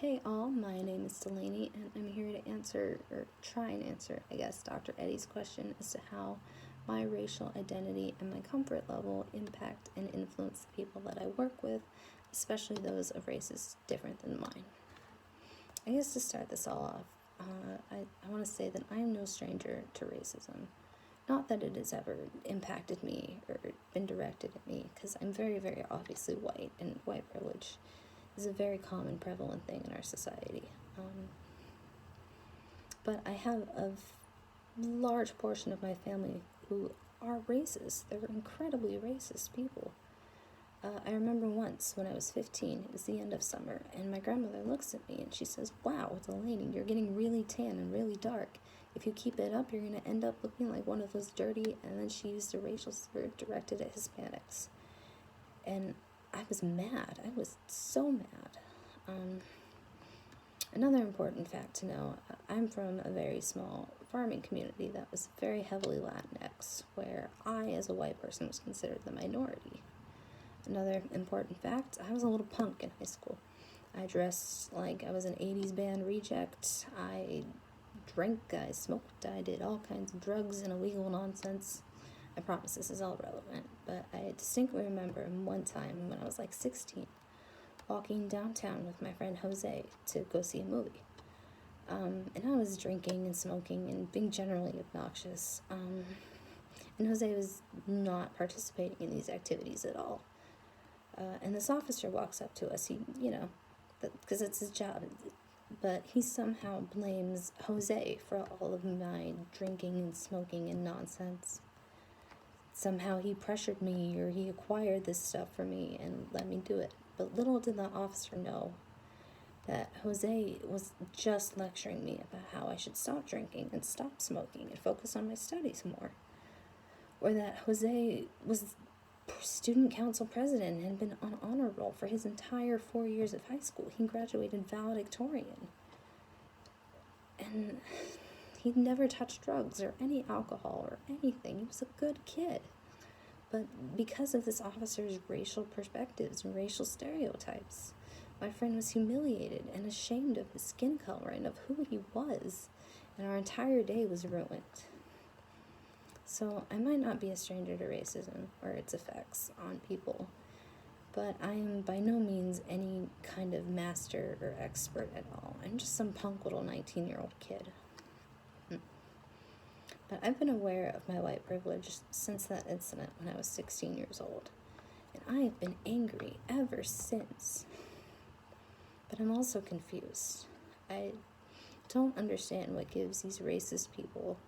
Hey all, my name is Delaney, and I'm here to answer, or try and answer, I guess, Dr. Eddie's question as to how my racial identity and my comfort level impact and influence the people that I work with, especially those of races different than mine. I guess to start this all off, I want to say that I am no stranger to racism. Not that it has ever impacted me or been directed at me, because I'm very, very obviously white, and white privilege is a very common, prevalent thing in our society. But I have a large portion of my family who are racist. They're incredibly racist people. I remember once when I was 15, it was the end of summer, and my grandmother looks at me and she says, "Wow, Delaney, you're getting really tan and really dark. If you keep it up, you're going to end up looking like one of those dirty," and then she used a racial slur directed at Hispanics. And I was mad. I was so mad. Another important fact to know, I'm from a very small farming community that was very heavily Latinx, where I, as a white person, was considered the minority. Another important fact, I was a little punk in high school. I dressed like I was an 80s band reject. I drank, I smoked, I did all kinds of drugs and illegal nonsense. I promise this is all relevant, but I distinctly remember one time when I was like 16, walking downtown with my friend Jose to go see a movie. And I was drinking and smoking and being generally obnoxious. And Jose was not participating in these activities at all. And this officer walks up to us, because it's his job, but he somehow blames Jose for all of my drinking and smoking and nonsense. Somehow he pressured me, or he acquired this stuff for me and let me do it. But little did the officer know that Jose was just lecturing me about how I should stop drinking and stop smoking and focus on my studies more. Or that Jose was student council president and had been on honor roll for his entire 4 years of high school. He graduated valedictorian. And he'd never touched drugs or any alcohol or anything. He was a good kid. But because of this officer's racial perspectives and racial stereotypes, my friend was humiliated and ashamed of his skin color and of who he was, and our entire day was ruined. So I might not be a stranger to racism or its effects on people, but I am by no means any kind of master or expert at all. I'm just some punk little 19-year-old kid. But I've been aware of my white privilege since that incident when I was 16 years old, and I have been angry ever since. But I'm also confused. I don't understand what gives these racist people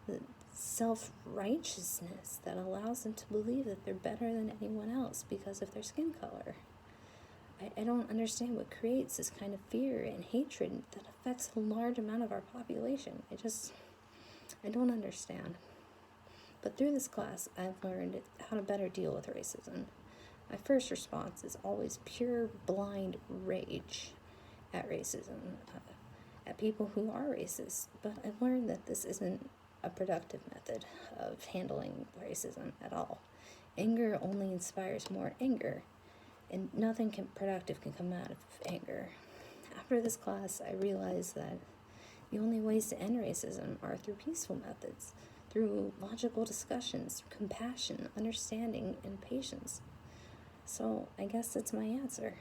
the self-righteousness that allows them to believe that they're better than anyone else because of their skin color. I don't understand what creates this kind of fear and hatred that affects a large amount of our population. I don't understand. But through this class, I've learned how to better deal with racism. My first response is always pure, blind rage at racism, at people who are racist. But I've learned that this isn't a productive method of handling racism at all. Anger only inspires more anger, and nothing productive can come out of anger. After this class, I realized that the only ways to end racism are through peaceful methods, through logical discussions, compassion, understanding, and patience. So I guess that's my answer.